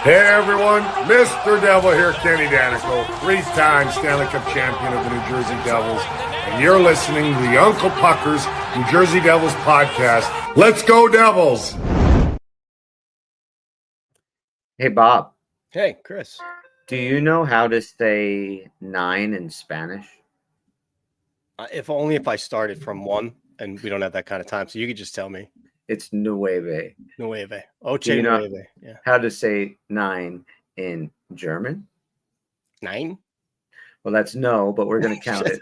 Hey everyone, Mr. Devil here, Kenny Danico, 3-time Stanley Cup champion of the New Jersey Devils, and you're listening to the Uncle Pucker's New Jersey Devils podcast. Let's go Devils! Hey Bob, Hey Chris. do you know how to say 9 in Spanish? If only if I started from 1, and we don't have that kind of time, so you could just tell me. It's nueve. Nueve. Oche Do you know nueve. Yeah. how to say 9 in German? 9? Well, that's no, but we're going to count it.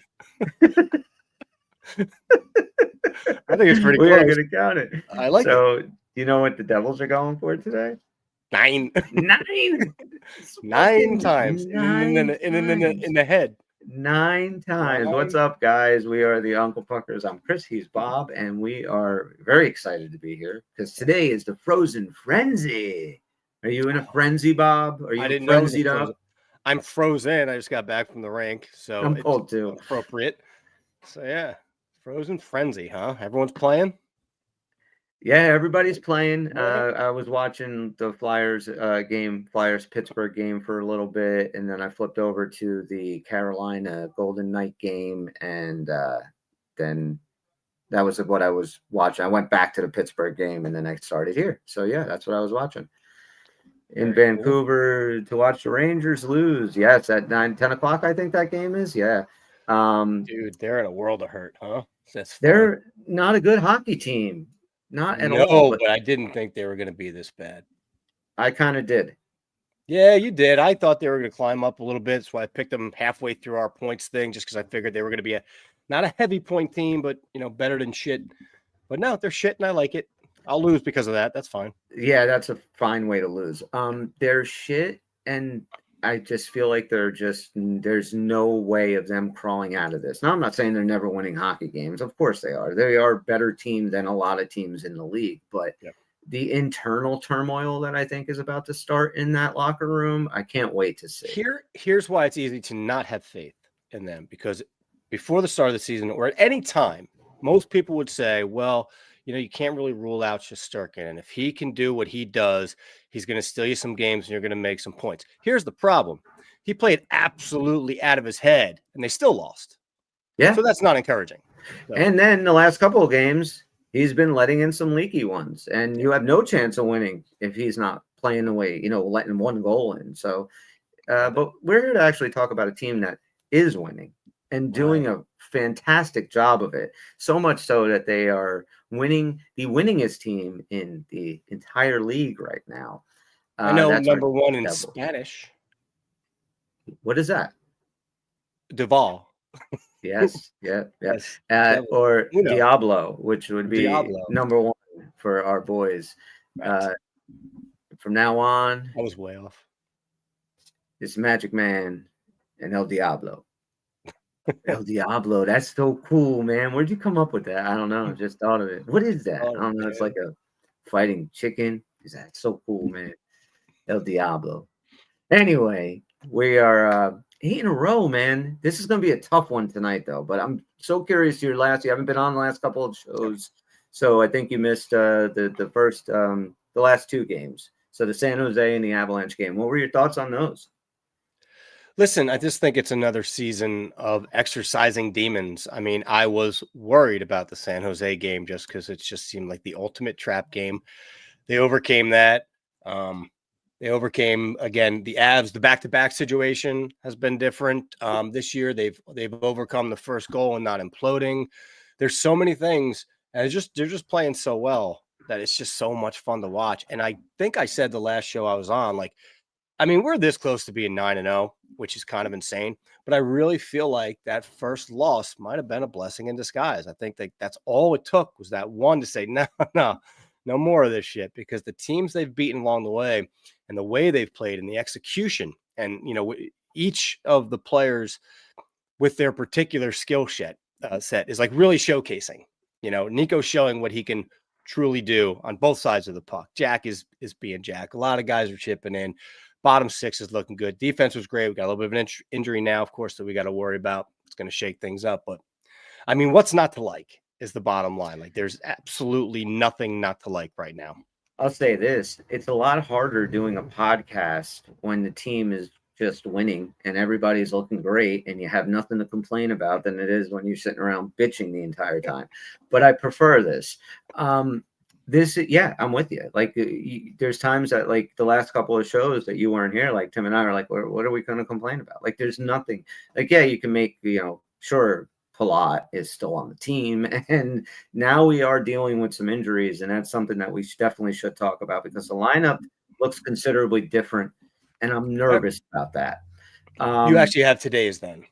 I think it's pretty We close. are going to count it. I like it. So, do you know what the Devils are going for today? 9. 9. 9 times. 9 in the head. 9 times. 9. What's up, guys? We are the Uncle Puckers. I'm Chris. He's Bob, and we are very excited to be here because today is the Frozen Frenzy. Are you in a frenzy, Bob? Are you I didn't know it was frenzied frozen. up? I'm frozen. I just got back from the rink, so I'm it's cold too. appropriate. So yeah, Frozen Frenzy, huh? Everyone's playing? Yeah, everybody's playing. Yeah. I was watching the Flyers Pittsburgh game for a little bit, and then I flipped over to the Carolina Golden Knight game, and then that was what I was watching. I went back to the Pittsburgh game, and then I started here. So yeah, that's what I was watching in Very Vancouver to watch the Rangers lose. Yeah, it's at 10 o'clock. I think that game is. Yeah. Dude, they're in a world of hurt, huh? That's fun. They're not a good hockey team. Not at all. No, but I didn't think they were going to be this bad. I kind of did. Yeah, you did. I thought they were going to climb up a little bit, so I picked them halfway through our points thing just because I figured they were going to be not a heavy point team, but better than shit. But no, they're shit, and I like it. I'll lose because of that. That's fine. Yeah, that's a fine way to lose. They're shit, and I just feel like there's no way of them crawling out of this. Now, I'm not saying they're never winning hockey games. Of course they are. They are a better team than a lot of teams in the league. But the internal turmoil that I think is about to start in that locker room, I can't wait to see. Here's why it's easy to not have faith in them, because before the start of the season or at any time, most people would say, well, you can't really rule out Shesterkin. And if he can do what he does, he's going to steal you some games and you're going to make some points. Here's the problem. He played absolutely out of his head and they still lost. Yeah. So that's not encouraging. So. And then the last couple of games, he's been letting in some leaky ones. And you have no chance of winning if he's not playing the way, letting one goal in. So, but we're here to actually talk about a team that is winning and doing a fantastic job of it. So much so that they are winning, the winningest team in the entire league right now. I know number one in Spanish. What is that? Duval. Yes. Yeah. Yes. Or Diablo, which would be number 1 for our boys. Right. From now on, I was way off. It's Magic Man and El Diablo. El Diablo, that's so cool, man. Where'd you come up with that? I don't know. I just thought of it. What is that? I don't know. It's like a fighting chicken. Is that so cool, man? El Diablo. Anyway, we are 8 in a row, man. This is going to be a tough one tonight, though. But I'm so curious to you haven't been on the last couple of shows, so I think you missed the last 2 games. So the San Jose and the Avalanche game. What were your thoughts on those? Listen, I just think it's another season of exercising demons. I mean, I was worried about the San Jose game just because it just seemed like the ultimate trap game. They overcame that. They overcame, again, the Avs. The back-to-back situation has been different this year. They've overcome the first goal and not imploding. There's so many things, and they're just playing so well that it's just so much fun to watch. And I think I said the last show I was on, we're this close to being 9-0, which is kind of insane. But I really feel like that first loss might have been a blessing in disguise. I think that's all it took was that one to say, no more of this shit, because the teams they've beaten along the way and the way they've played and the execution and, each of the players with their particular skill set is really showcasing, Nico's showing what he can truly do on both sides of the puck. Jack is being Jack. A lot of guys are chipping in. Bottom 6 is looking good. Defense was great. We got a little bit of an injury now, of course, that we got to worry about. It's going to shake things up. But, what's not to like is the bottom line. There's absolutely nothing not to like right now. I'll say this. It's a lot harder doing a podcast when the team is just winning and everybody's looking great and you have nothing to complain about than it is when you're sitting around bitching the entire time. But I prefer this. Yeah, I'm with you. Like, there's times that, like, the last couple of shows that you weren't here, like Tim and I are like, what are we going to complain about? Like, there's nothing. Like, yeah, you can make, sure, Palat is still on the team, and now we are dealing with some injuries, and that's something that we definitely should talk about because the lineup looks considerably different, and I'm nervous about that. You actually have today's then.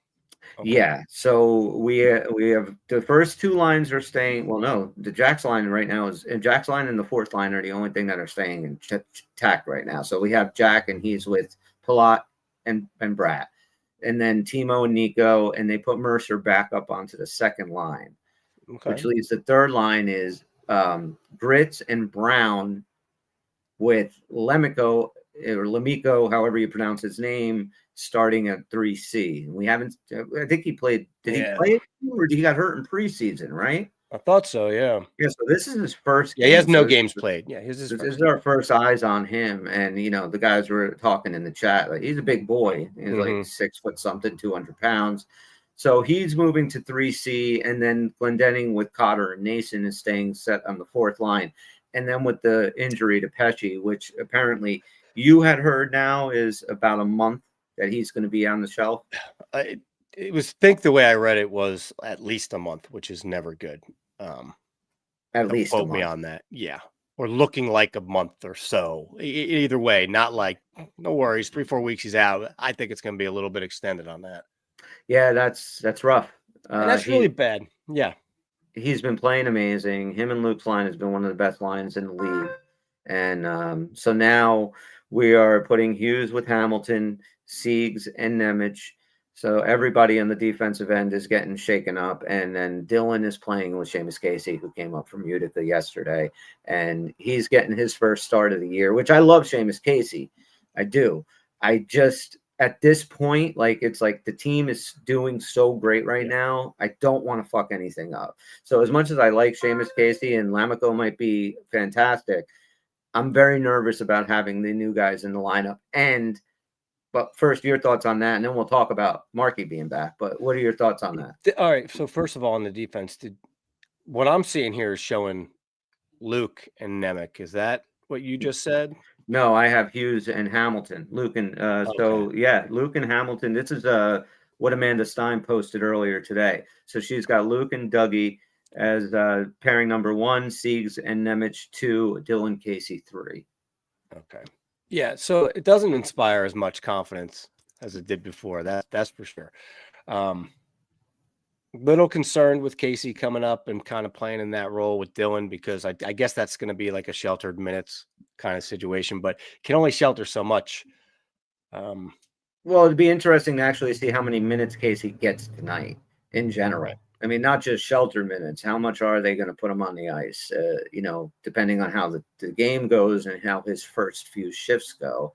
Okay. Yeah, so we have the first two lines are staying. Well, no, the Jack's line right now is Jack's line and the fourth line are the only thing that are staying in tack right now. So we have Jack and he's with Palat and Bratt, and then Timo and Nico, and they put Mercer back up onto the second line, which leaves the third line is Grits and Brown with Lemico or Lemico, however you pronounce his name, starting at 3C. We haven't. I think he played. Did he play, or he got hurt in preseason? Right. I thought so. Yeah. Yeah. So this is his first. Yeah, he has no games played. Yeah, this is our first eyes on him. And the guys were talking in the chat. Like, he's a big boy. He's like 6 foot something, 200 pounds. So he's moving to 3C, and then Glendening with Cotter and Nason is staying set on the fourth line. And then with the injury to Pesci, which apparently you had heard now is about a month that he's going to be on the shelf. The way I read it was at least a month, which is never good. At least quote me on that. Yeah. Or looking like a month or so. Either way, not like, no worries, 3-4 weeks he's out. I think it's going to be a little bit extended on that. Yeah, that's rough. And that's really bad. Yeah. He's been playing amazing. Him and Luke's line has been one of the best lines in the league. And so now we are putting Hughes with Hamilton, Siegs, and Nemec. So everybody on the defensive end is getting shaken up. And then Dylan is playing with Seamus Casey, who came up from Utica yesterday. And he's getting his first start of the year, which I love Seamus Casey. I do. I just, at this point, like, it's like the team is doing so great right now. I don't want to fuck anything up. So as much as I like Seamus Casey and Lamico might be fantastic, I'm very nervous about having the new guys in the lineup. But first, your thoughts on that, and then we'll talk about Marky being back. But what are your thoughts on that? All right. So first of all, on the defense, what I'm seeing here is showing Luke and Nemec. Is that what you just said? No, I have Hughes and Hamilton. Luke and So yeah, Luke and Hamilton. This is what Amanda Stein posted earlier today. So she's got Luke and Dougie as pairing number 1, Siegs and Nemec 2, Dylan Casey 3. Okay. Yeah, so it doesn't inspire as much confidence as it did before. That's for sure. Little concerned with Casey coming up and kind of playing in that role with Dylan, because I guess that's going to be like a sheltered minutes kind of situation, but can only shelter so much. Well, it'd be interesting to actually see how many minutes Casey gets tonight in general. Right. I mean, not just shelter minutes. How much are they going to put him on the ice? Depending on how the game goes and how his first few shifts go.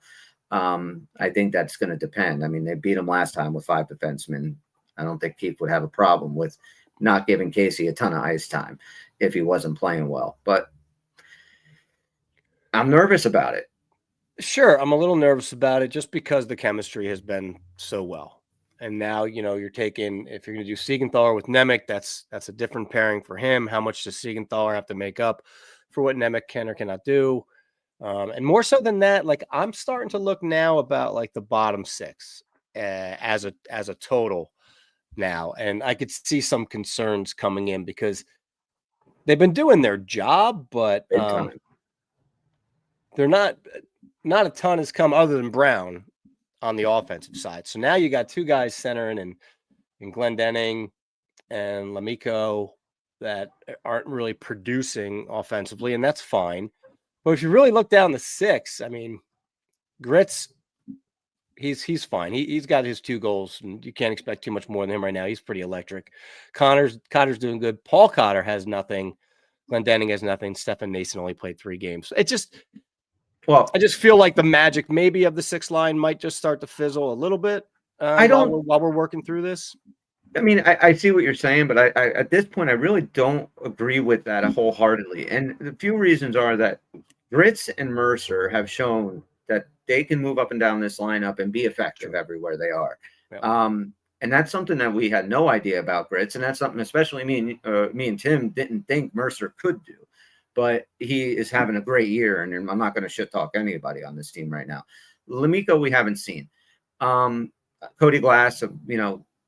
I think that's going to depend. I mean, they beat him last time with 5 defensemen. I don't think Keith would have a problem with not giving Casey a ton of ice time if he wasn't playing well. But I'm nervous about it. Sure, I'm a little nervous about it just because the chemistry has been so well. And now, you're taking, if you're going to do Siegenthaler with Nemec, that's a different pairing for him. How much does Siegenthaler have to make up for what Nemec can or cannot do? And more so than that, like, I'm starting to look now about like the bottom 6 as a total now. And I could see some concerns coming in because they've been doing their job, but they're not a ton has come other than Brown on the offensive side. So now you got 2 guys centering and Glendening and Lamico that aren't really producing offensively, and that's fine. But if you really look down the 6, I mean, Grits, he's fine. He's got his 2 goals, and you can't expect too much more than him right now. He's pretty electric. Cotter's doing good. Paul Cotter has nothing. Glendening has nothing. Stefan Nason only played 3 games. I just feel like the magic maybe of the 6th line might just start to fizzle a little bit while we're working through this. I mean, I see what you're saying, but I at this point, I really don't agree with that wholeheartedly. And the few reasons are that Gritz and Mercer have shown that they can move up and down this lineup and be effective everywhere they are. Yeah. And that's something that we had no idea about Gritz, and that's something especially me and Tim didn't think Mercer could do. But he is having a great year, and I'm not going to shit talk anybody on this team right now. Lamico, we haven't seen. Cody Glass,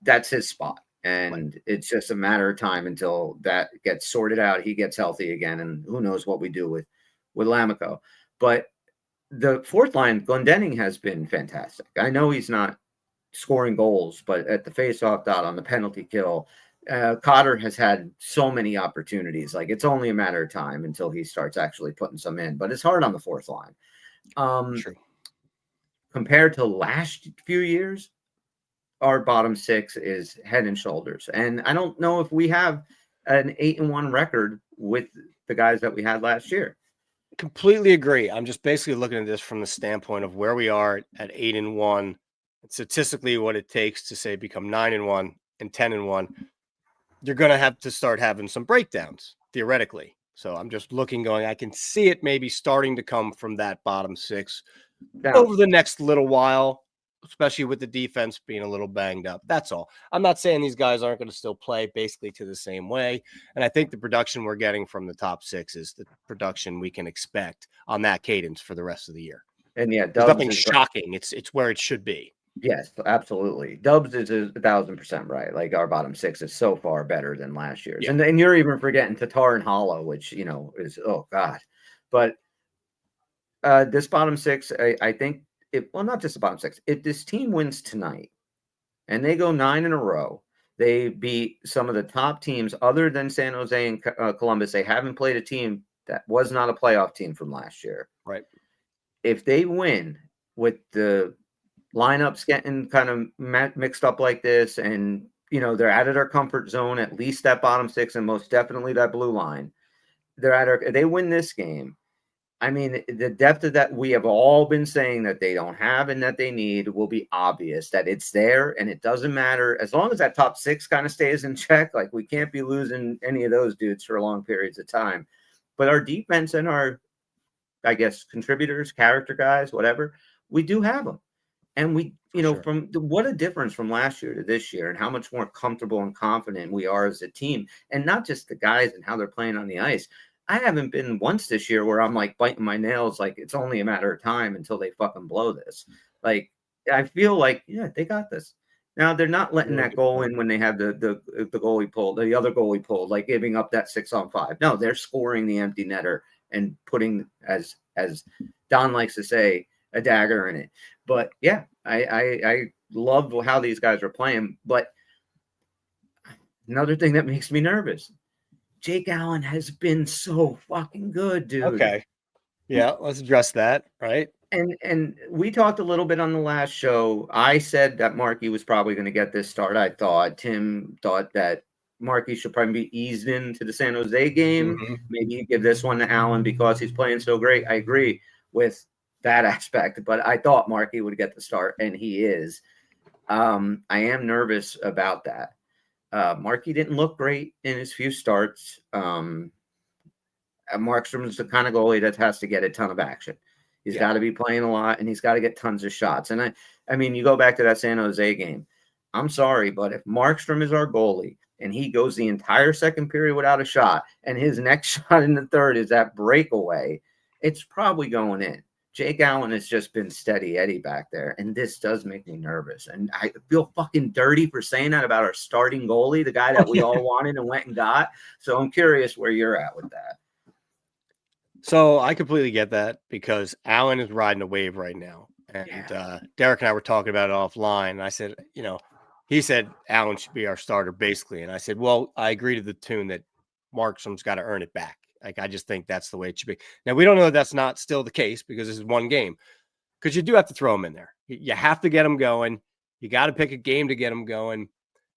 that's his spot. And it's just a matter of time until that gets sorted out. He gets healthy again, and who knows what we do with Lamico. But the fourth line, Glendening has been fantastic. I know he's not scoring goals, but at the faceoff dot, on the penalty kill, Cotter has had so many opportunities. Like, it's only a matter of time until he starts actually putting some in. But it's hard on the fourth line. True. Compared to last few years, our bottom six is head and shoulders. And I don't know if we have an 8-1 record with the guys that we had last year. Completely agree. I'm just basically looking at this from the standpoint of where we are at 8-1. Statistically, what it takes to say become 9-1 and 10-1. You're going to have to start having some breakdowns theoretically. So I'm just looking, going, I can see it maybe starting to come from that bottom six over the next little while, especially with the defense being a little banged up. That's all. I'm not saying these guys aren't going to still play basically to the same way. And I think the production we're getting from the top six is the production we can expect on that cadence for the rest of the year. And yeah, there's nothing shocking. It's where it should be. Yes, absolutely. Dubs is 1,000% right. Like, our bottom six is so far better than last year's. Yeah. And you're even forgetting Tatar and Hollow, which, is, oh God. But this bottom six, I think, not just the bottom six. If this team wins tonight and they go 9 in a row, they beat some of the top teams other than San Jose and Columbus. They haven't played a team that was not a playoff team from last year. Right. If they win with the lineups getting kind of mixed up like this, and they're out of their comfort zone, at least that bottom six, and most definitely that blue line, they win this game. I mean, the depth of that we have all been saying that they don't have and that they need will be obvious, that it's there, and it doesn't matter as long as that top six kind of stays in check. Like, we can't be losing any of those dudes for long periods of time. But our defense and our, I guess, contributors, character guys, whatever, we do have them. And we, what a difference from last year to this year, and how much more comfortable and confident we are as a team, and not just the guys and how they're playing on the ice. I haven't been once this year where I'm like biting my nails, like it's only a matter of time until they fucking blow this. Like, I feel like, yeah, they got this. Now, they're not letting that goal in when they have the goalie pulled, the other goalie pulled, like giving up that 6-on-5. No, they're scoring the empty netter and putting, as Don likes to say, a dagger in it. But yeah, I love how these guys are playing. But another thing that makes me nervous, Jake Allen has been so fucking good, dude. Okay. Yeah, let's address that, right? And we talked a little bit on the last show. I said that Marky was probably going to get this start. I thought Tim thought that Marky should probably be eased into the San Jose game. Mm-hmm. Maybe give this one to Allen because he's playing so great. I agree with that aspect, but I thought Marky would get the start, and he is. I am nervous about that. Marky didn't look great in his few starts. Markstrom's the kind of goalie that has to get a ton of action. He's got to be playing a lot, and he's got to get tons of shots. And I mean, you go back to that San Jose game. I'm sorry, but if Markstrom is our goalie and he goes the entire second period without a shot, and his next shot in the third is that breakaway, it's probably going in. Jake Allen has just been steady Eddie back there, and this does make me nervous. And I feel fucking dirty for saying that about our starting goalie, the guy that we all wanted and went and got. So I'm curious where you're at with that. So I completely get that, because Allen is riding a wave right now. And Derek and I were talking about it offline. And I said, he said Allen should be our starter basically. And I said, well, I agree to the tune that Markstrom's got to earn it back. Like, I just think that's the way it should be. Now, we don't know that that's not still the case, because this is one game, because you do have to throw him in there. You have to get him going. You got to pick a game to get him going.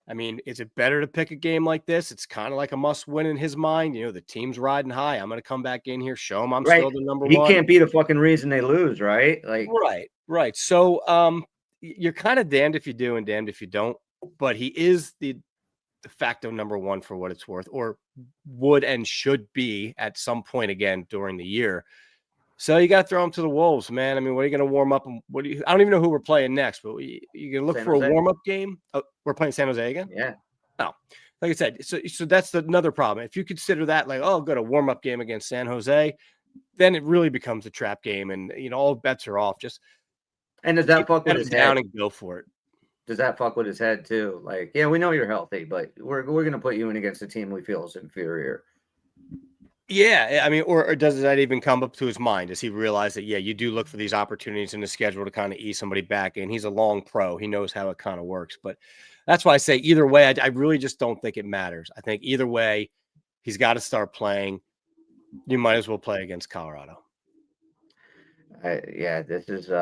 I mean, is it better to pick a game like this? It's kind of like a must win in his mind. The team's riding high. I'm going to come back in here, show him I'm still the number one. He can't be the fucking reason they lose, right? Like, right. So you're kind of damned if you do and damned if you don't. But he is the de facto number one for what it's worth, or would and should be at some point again during the year. So you got to throw them to the Wolves, man. I mean, what are you going to warm up? I don't even know who we're playing next, but you going to look San for a Jose. warm-up game? Oh, we're playing San Jose again? Yeah. No. Like I said, so that's another problem. If you consider that like, oh, good, a warm-up game against San Jose, then it really becomes a trap game, and all bets are off. And does that fuck with his head? Down and go for it. Does that fuck with his head too? Like, yeah, we know you're healthy, but we're going to put you in against a team we feel is inferior. Yeah, I mean, or does that even come up to his mind? Does he realize that, yeah, you do look for these opportunities in the schedule to kind of ease somebody back in? He's a long pro. He knows how it kind of works. But that's why I say either way, I really just don't think it matters. I think either way, he's got to start playing. You might as well play against Colorado. Yeah, this is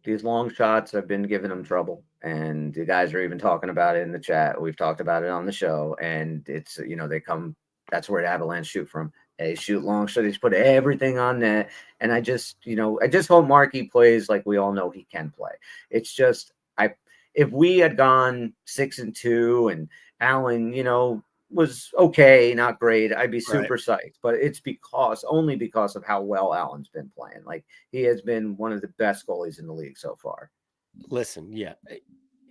these long shots have been giving him trouble, and the guys are even talking about it in the chat. We've talked about it on the show, and it's they come. That's where the Avalanche shoot from. They shoot long shots. They put everything on net, and I just hope Marky plays like we all know he can play. It's just if we had gone 6-2 and Allen, was okay, not great, I'd be super psyched. But it's only because of how well Allen's been playing. Like, he has been one of the best goalies in the league so far. Listen, yeah.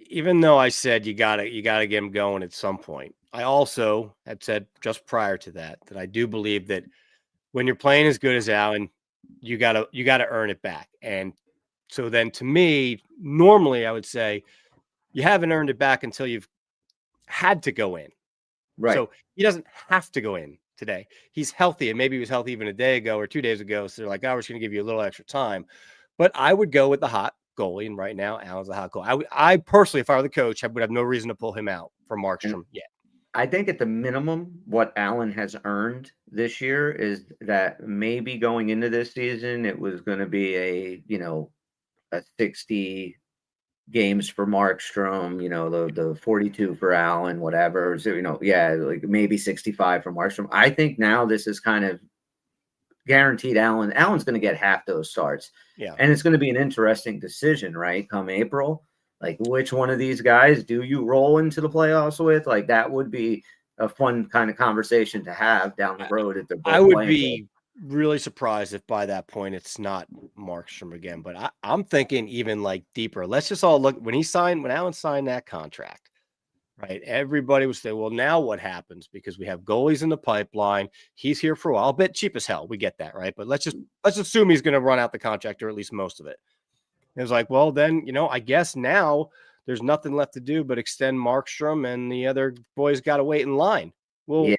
Even though I said you gotta get him going at some point, I also had said just prior to that I do believe that when you're playing as good as Allen, you gotta earn it back. And so then, to me, normally I would say you haven't earned it back until you've had to go in. Right. So he doesn't have to go in today. He's healthy, and maybe he was healthy even a day ago or 2 days ago. So they're like, oh, we're just going to give you a little extra time. But I would go with the hot goalie, and right now Allen's the hot goalie. I personally, if I were the coach, I would have no reason to pull him out for Markstrom yet. I think at the minimum, what Allen has earned this year is that maybe going into this season, it was going to be a 60 games for Markstrom, the 42 for Allen, whatever. So, like maybe 65 for Markstrom. I think now this is kind of guaranteed Allen. Allen's going to get half those starts. Yeah. And it's going to be an interesting decision, right? Come April, like, which one of these guys do you roll into the playoffs with? Like, that would be a fun kind of conversation to have down the road if they're both I would playing be really surprised if by that point it's not Markstrom again. But I'm thinking even like deeper. Let's just all look when Allen signed that contract, right? Everybody would say, well, now what happens? Because we have goalies in the pipeline. He's here for a while. I'll bet cheap as hell. We get that, right? But let's assume he's going to run out the contract, or at least most of it. It was like, well, then, I guess now there's nothing left to do but extend Markstrom, and the other boys got to wait in line. Well,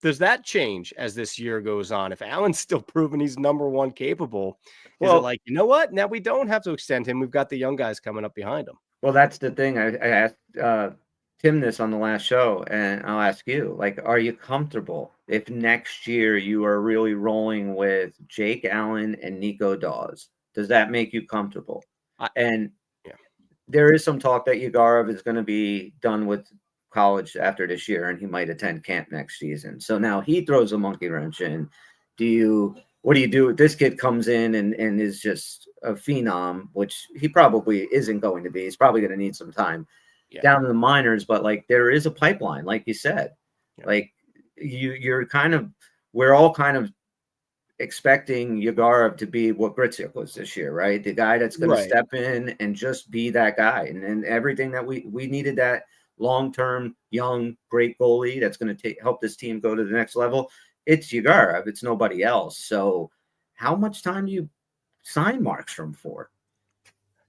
does that change as this year goes on? If Allen's still proving he's number one capable, is it like, you know what? Now we don't have to extend him. We've got the young guys coming up behind him. Well, that's the thing. I asked Tim this on the last show, and I'll ask you, like, are you comfortable if next year you are really rolling with Jake Allen and Nico Dawes? Does that make you comfortable? There is some talk that Yegorov is going to be done with college after this year, and he might attend camp next season. So now he throws a monkey wrench in. What do you do if this kid comes in and is just a phenom, which he probably isn't going to be? He's probably going to need some time down in the minors, but like, there is a pipeline, like you said. Like, we're all kind of expecting Yegorov to be what Gritsuk was this year, right? The guy that's going to step in and just be that guy. And everything that we needed, that long-term, young, great goalie that's going to help this team go to the next level. It's Yegorov. It's nobody else. So how much time do you sign Markstrom for?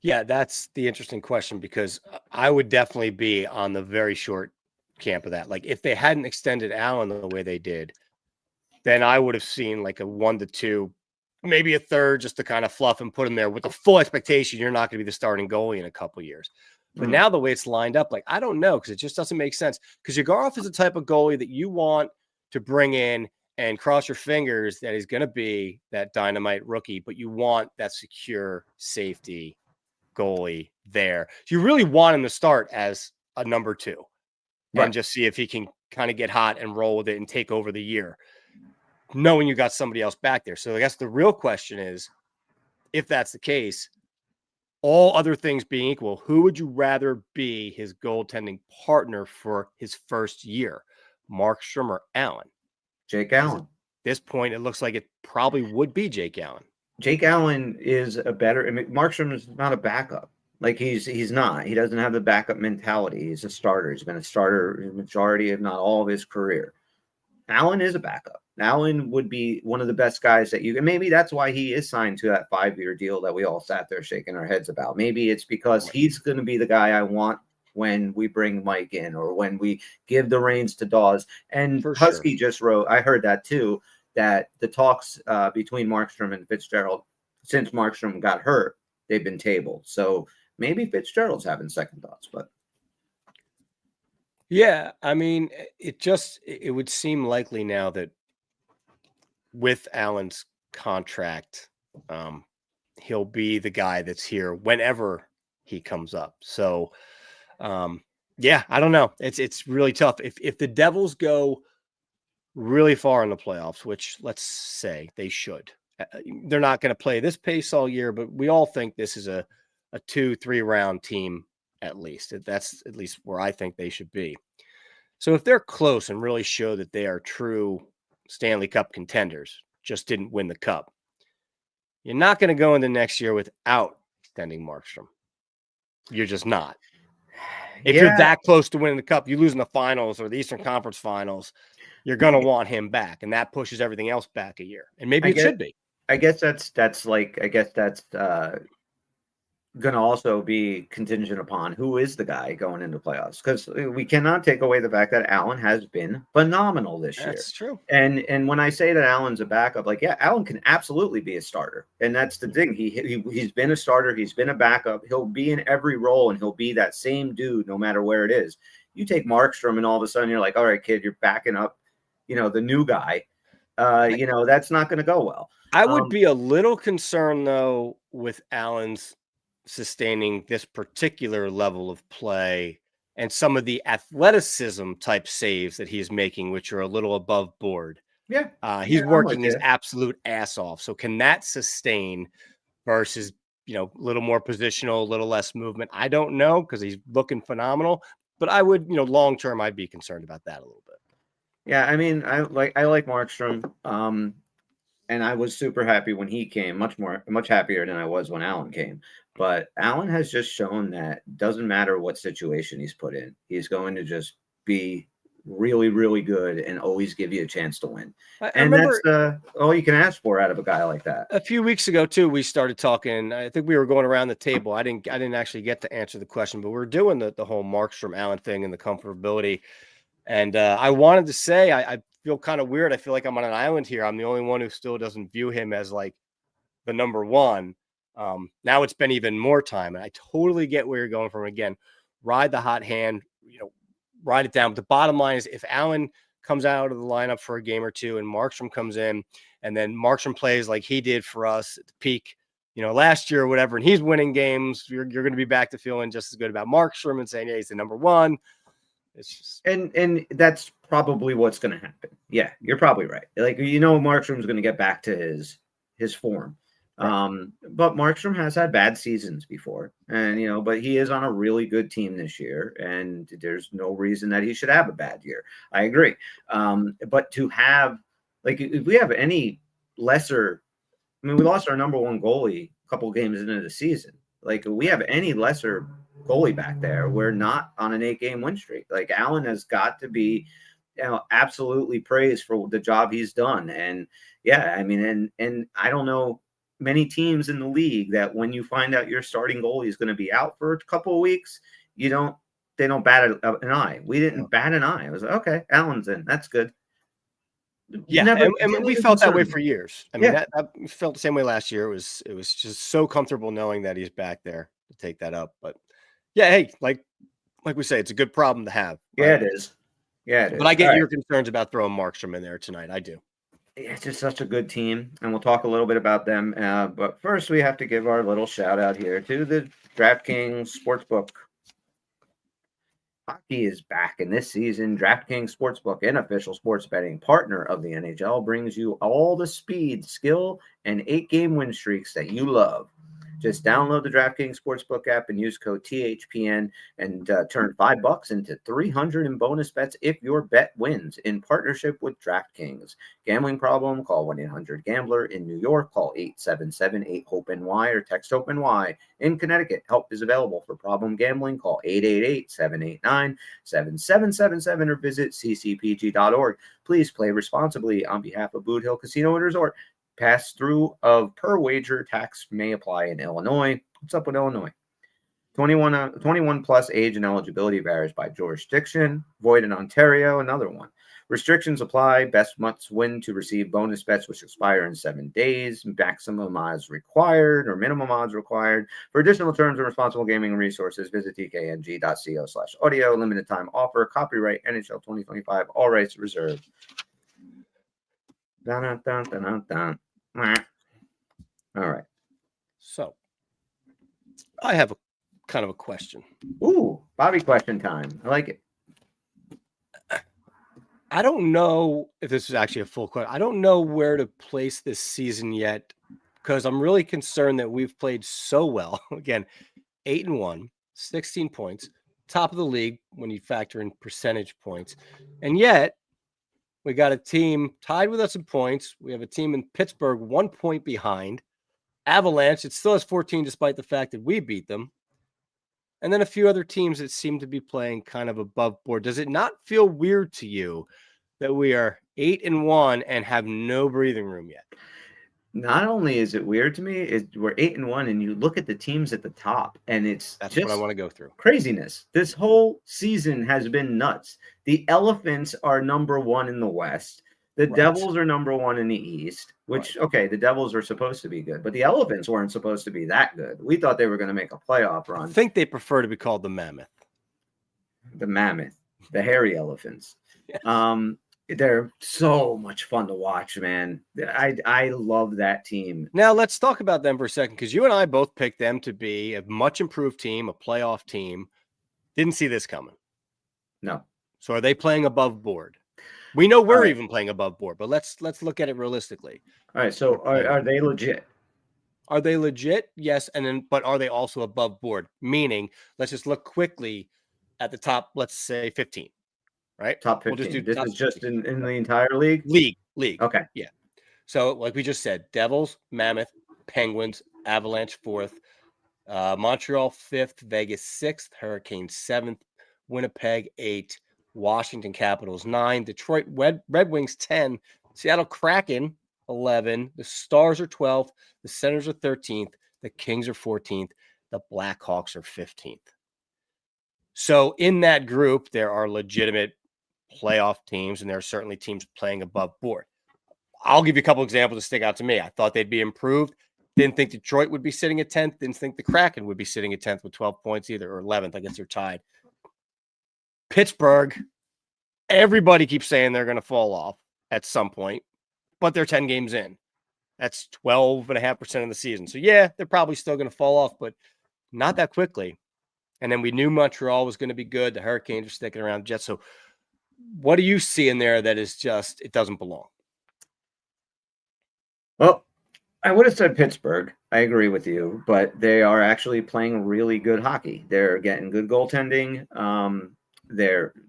Yeah, that's the interesting question, because I would definitely be on the very short camp of that. Like, if they hadn't extended Allen the way they did, then I would have seen like a 1 to 2, maybe a third, just to kind of fluff and put him there with the full expectation you're not going to be the starting goalie in a couple of years. But now the way it's lined up, like, I don't know, because it just doesn't make sense. Because Yegorov is the type of goalie that you want to bring in and cross your fingers that he's going to be that dynamite rookie, but you want that secure safety goalie there. So you really want him to start as a number 2 and just see if he can kind of get hot and roll with it and take over the year, knowing you got somebody else back there. So I guess the real question is, if that's the case, all other things being equal, who would you rather be his goaltending partner for his first year, Markstrom or Allen? Jake Allen. At this point, it looks like it probably would be Jake Allen. Jake Allen is a better. I mean, Markstrom is not a backup. Like he's not. He doesn't have the backup mentality. He's a starter. He's been a starter the majority, if not all, of his career. Allen is a backup. Allen would be one of the best guys that you. And maybe that's why he is signed to that 5-year deal that we all sat there shaking our heads about. Maybe it's because he's going to be the guy I want when we bring Mike in or when we give the reins to Dawes. And For Husky sure. just wrote. I heard that too. That the talks between Markstrom and Fitzgerald, since Markstrom got hurt, they've been tabled. So maybe Fitzgerald's having second thoughts, but Yeah, I mean, it would seem likely now that with Allen's contract, he'll be the guy that's here whenever he comes up. So, yeah, I don't know. It's really tough. If the Devils go really far in the playoffs, which let's say they should, they're not going to play this pace all year, but we all think this is a 2-3 round team at least. That's at least where I think they should be. So if they're close and really show that they are true Stanley Cup contenders, just didn't win the cup, you're not going to go into next year without extending Markstrom. You're just not. If you're that close to winning the cup, you lose in the finals or the Eastern Conference Finals, you're going to want him back, and that pushes everything else back a year. And maybe it should be. I guess that's going to also be contingent upon who is the guy going into playoffs, because we cannot take away the fact that Allen has been phenomenal this year. That's true. And when I say that Allen's a backup, like, yeah, Allen can absolutely be a starter. And that's the thing. He's been a starter. He's been a backup. He'll be in every role, and he'll be that same dude no matter where it is. You take Markstrom, and all of a sudden you're like, all right, kid, you're backing up, the new guy. That's not going to go well. I would be a little concerned, though, with Allen's sustaining this particular level of play and some of the athleticism type saves that he's making, which are a little above board. Yeah. He's working his absolute ass off. So can that sustain versus, a little more positional, a little less movement? I don't know, because he's looking phenomenal, but I would, long term, I'd be concerned about that a little bit. Yeah. I mean, I like Markstrom. And I was super happy when he came, much happier than I was when Allen came. But Allen has just shown that doesn't matter what situation he's put in, he's going to just be really, really good and always give you a chance to win. And that's all you can ask for out of a guy like that. A few weeks ago, too, we started talking. I think we were going around the table. I didn't actually get to answer the question, but we were doing the whole Markstrom Allen thing and the comfortability. And I wanted to say, I feel kind of weird. I feel like I'm on an island here. I'm the only one who still doesn't view him as like the number one. Now it's been even more time, and I totally get where you're going from. Again, ride the hot hand, ride it down. But the bottom line is, if Allen comes out of the lineup for a game or two and Markstrom comes in, and then Markstrom plays like he did for us at the peak, last year or whatever, and he's winning games, you're going to be back to feeling just as good about Markstrom and saying, yeah, he's the number one. It's just, and that's probably what's going to happen. Yeah, you're probably right. Like, Markstrom's going to get back to his form. Right. But Markstrom has had bad seasons before, and but he is on a really good team this year, and there's no reason that he should have a bad year. I agree. But to have, like, if we have any lesser, I mean, we lost our number one goalie a couple games into the season. Like, if we have any lesser goalie back there, we're not on an 8-game win streak. Like, Allen has got to be, absolutely praised for the job he's done. And yeah, I mean, and I don't know many teams in the league that when you find out your starting goalie is going to be out for a couple of weeks, they don't bat an eye. We didn't bat an eye. I was like, okay, Allen's in. That's good. Yeah, and we felt that way for years. I mean, that felt the same way last year. It was just so comfortable knowing that he's back there to take that up. But yeah, hey, like we say, it's a good problem to have. Right? Yeah, it is. Yeah, it is. But I get your concerns about throwing Markstrom in there tonight. I do. It's just such a good team, and we'll talk a little bit about them. But first, we have to give our little shout out here to the DraftKings Sportsbook. Hockey is back in this season. DraftKings Sportsbook, an official sports betting partner of the NHL, brings you all the speed, skill, and 8-game win streaks that you love. Just download the DraftKings Sportsbook app and use code THPN and turn $5 into $300 in bonus bets if your bet wins in partnership with DraftKings. Gambling problem? Call 1-800-GAMBLER. In New York, call 877-8-HOPE-NY or text HOPE-NY. In Connecticut, help is available for problem gambling. Call 888-789-7777 or visit ccpg.org. Please play responsibly on behalf of Boot Hill Casino and Resort. Pass-through of per wager tax may apply in Illinois. What's up with Illinois? 21 plus age and eligibility varies by jurisdiction. Void in Ontario, another one. Restrictions apply. Best must win to receive bonus bets, which expire in 7 days. Maximum odds required or minimum odds required. For additional terms and responsible gaming resources, visit tkng.co/audio. Limited time offer. Copyright NHL 2025. All rights reserved. Dun, dun, dun, dun, dun. All right. So I have a kind of a question. Ooh, Bobby question time. I like it. I don't know if this is actually a full question. I don't know where to place this season yet because I'm really concerned that we've played so well. Again, 8-1, 16 points, top of the league when you factor in percentage points. And yet we got a team tied with us in points. We have a team in Pittsburgh 1 point behind. Avalanche, it still has 14 despite the fact that we beat them. And then a few other teams that seem to be playing kind of above board. Does it not feel weird to you that we are 8-1 and have no breathing room yet? Not only is it weird to me, we're 8-1, and you look at the teams at the top, and that's just what I want to go through. Craziness. This whole season has been nuts. The Elephants are number 1 in the West. The Devils are number 1 in the East, which, okay, the Devils were supposed to be good, but the Elephants weren't supposed to be that good. We thought they were going to make a playoff run. I think they prefer to be called the Mammoth. The Mammoth, the hairy elephants. Yes. They're so much fun to watch, man. I love that team. Now, let's talk about them for a second, because you and I both picked them to be a much improved team, a playoff team. Didn't see this coming. No. So are they playing above board? We know we're even playing above board, but let's look at it realistically. All right, so are they legit? Are they legit? Yes, but are they also above board? Meaning, let's just look quickly at the top, let's say 15, right? Top 15. We'll this is just in the entire league? League. Okay. Yeah. So like we just said, Devils, Mammoth, Penguins, Avalanche 4th, Montreal 5th, Vegas 6th, Hurricanes 7th, Winnipeg 8th, Washington Capitals 9, Detroit Red Wings 10, Seattle Kraken 11, the Stars are 12th, the Senators are 13th, the Kings are 14th, the Blackhawks are 15th. So in that group, there are legitimate playoff teams, and there are certainly teams playing above board. I'll give you a couple examples that stick out to me. I thought they'd be improved. Didn't think Detroit would be sitting at 10th. Didn't think the Kraken would be sitting at 10th with 12 points either, or 11th. I guess they're tied. Pittsburgh, everybody keeps saying they're going to fall off at some point, but they're 10 games in. That's 12.5% of the season. So, yeah, they're probably still going to fall off, but not that quickly. And then we knew Montreal was going to be good. The Hurricanes are sticking around. Jets. So what do you see in there that is just, it doesn't belong? Well, I would have said Pittsburgh. I agree with you, but they are actually playing really good hockey. They're getting good goaltending.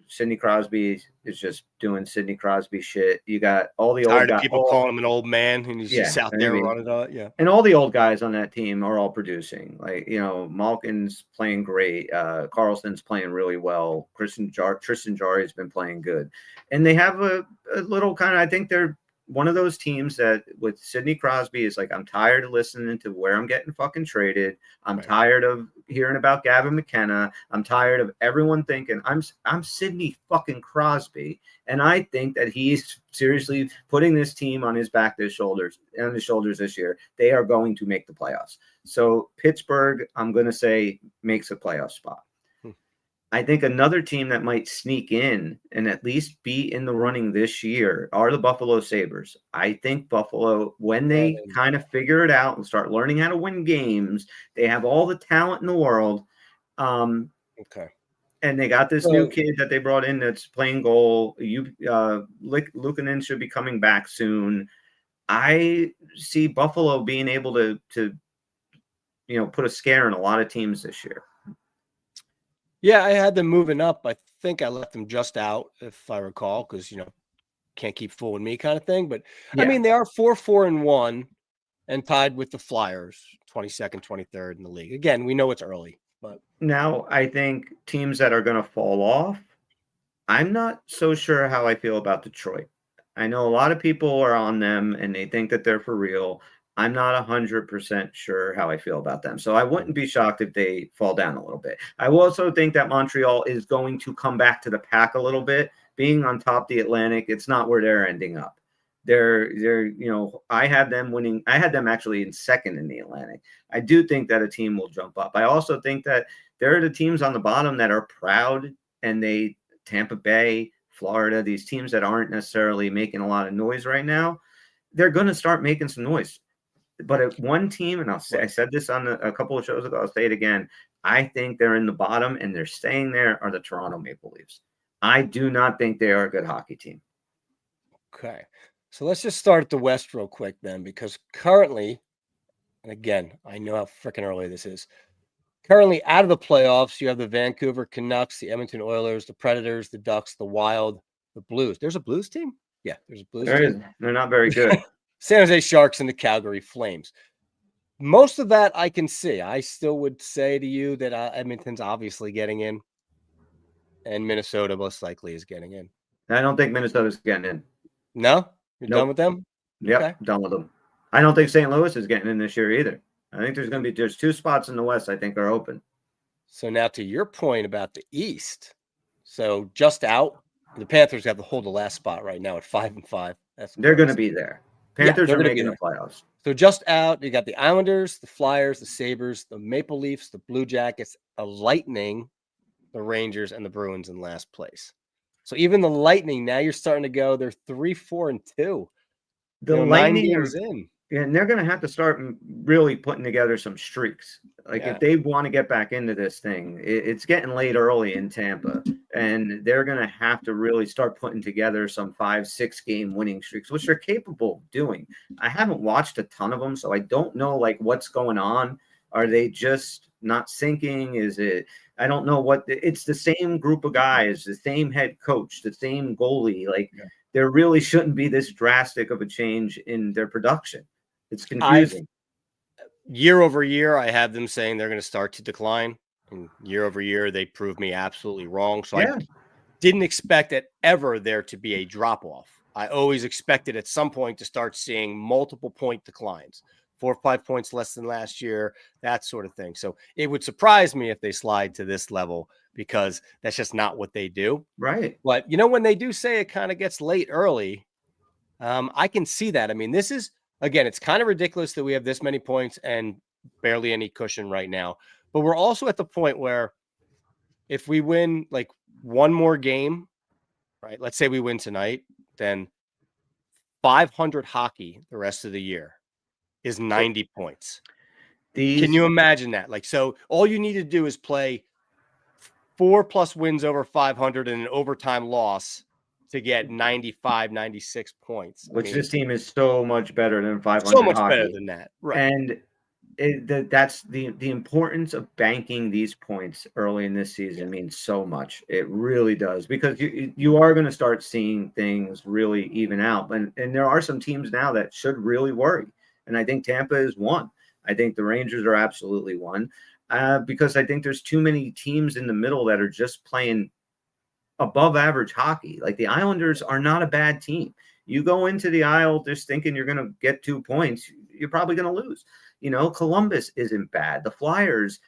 Sidney Crosby is just doing Sidney Crosby shit. You got all the old guys. People calling him an old man, and he's just out there running it. Yeah. And all the old guys on that team are all producing. Like, Malkin's playing great. Carlson's playing really well. Tristan Jarry has been playing good. And they have a little kind of, I think they're one of those teams that with Sidney Crosby is like, I'm tired of listening to where I'm getting fucking traded. I'm tired of hearing about Gavin McKenna. I'm tired of everyone thinking I'm Sidney fucking Crosby. And I think that he's seriously putting this team on his shoulders this year. They are going to make the playoffs. So Pittsburgh, I'm going to say, makes a playoff spot. I think another team that might sneak in and at least be in the running this year are the Buffalo Sabres. I think Buffalo, when they kind of figure it out and start learning how to win games, they have all the talent in the world. Okay. And they got this new kid that they brought in that's playing goal. Luukkonen should be coming back soon. I see Buffalo being able to put a scare in a lot of teams this year. Yeah, I had them moving up. I think I left them just out, if I recall, because can't keep fooling me kind of thing. But Yeah. I mean, they are 4-4-1 and tied with the Flyers, 22nd, 23rd in the league. Again, we know it's early, but now I think teams that are going to fall off, I'm not so sure how I feel about Detroit. I know a lot of people are on them and they think that they're for real. I'm not 100% sure how I feel about them. So I wouldn't be shocked if they fall down a little bit. I will also think that Montreal is going to come back to the pack a little bit. Being on top of the Atlantic, it's not where they're ending up. I had them winning. I had them actually in second in the Atlantic. I do think that a team will jump up. I also think that there are the teams on the bottom that are proud, and Tampa Bay, Florida, these teams that aren't necessarily making a lot of noise right now, they're going to start making some noise. But at one team, and I said this on a couple of shows ago, I'll say it again, I think they're in the bottom and they're staying there, are the Toronto Maple Leafs. I do not think they are a good hockey team. Okay. So let's just start at the West real quick then, because currently, and again, I know how freaking early this is. Currently out of the playoffs, you have the Vancouver Canucks, the Edmonton Oilers, the Predators, the Ducks, the Wild, the Blues. There's a Blues team? Yeah, there's a Blues team. They're not very good. San Jose Sharks and the Calgary Flames. Most of that I can see. I still would say to you that Edmonton's obviously getting in, and Minnesota most likely is getting in. I don't think Minnesota's getting in. No? You're done with them? Yep, Okay. done with them. I don't think St. Louis is getting in this year either. I think there's 2 spots in the West I think are open. So now to your point about the East. So just out, the Panthers have to hold the last spot right now at 5-5. They're going to be there. Panthers are making the playoffs. So just out, you got the Islanders, the Flyers, the Sabres, the Maple Leafs, the Blue Jackets, the Lightning, the Rangers, and the Bruins in last place. So even the Lightning, now you're starting to go, they're 3-4-2. The Lightning 9 games in. And they're going to have to start really putting together some streaks. If they want to get back into this thing, it's getting late early in Tampa, and they're going to have to really start putting together some 5-6 game winning streaks, which they're capable of doing. I haven't watched a ton of them, so I don't know what's going on. Are they just not sinking? Is it? I don't know what. It's the same group of guys, the same head coach, the same goalie. There really shouldn't be this drastic of a change in their production. It's confusing. Year over year, I have them saying they're going to start to decline. And year over year, they proved me absolutely wrong. So I didn't expect it ever there to be a drop off. I always expected at some point to start seeing multiple point declines, 4 or 5 points less than last year, that sort of thing. So it would surprise me if they slide to this level, because that's just not what they do. Right. But when they do say it kind of gets late early, I can see that. I mean, this is, again, it's kind of ridiculous that we have this many points and barely any cushion right now. But we're also at the point where if we win one more game, right? Let's say we win tonight, then 500 hockey the rest of the year is 90 points. Can you imagine that? So all you need to do is play 4+ wins over 500 and an overtime loss to get 95, 96 points. This team is so much better than 500 so much hockey. Better than that. Right. And that's the importance of banking these points early in this season means so much. It really does, because you are going to start seeing things really even out. And there are some teams now that should really worry. And I think Tampa is one. I think the Rangers are absolutely one, because I think there's too many teams in the middle that are just playing above average hockey. The Islanders are not a bad team. You go into the Isle just thinking you're going to get 2 points, you're probably going to lose. Columbus isn't bad. The Flyers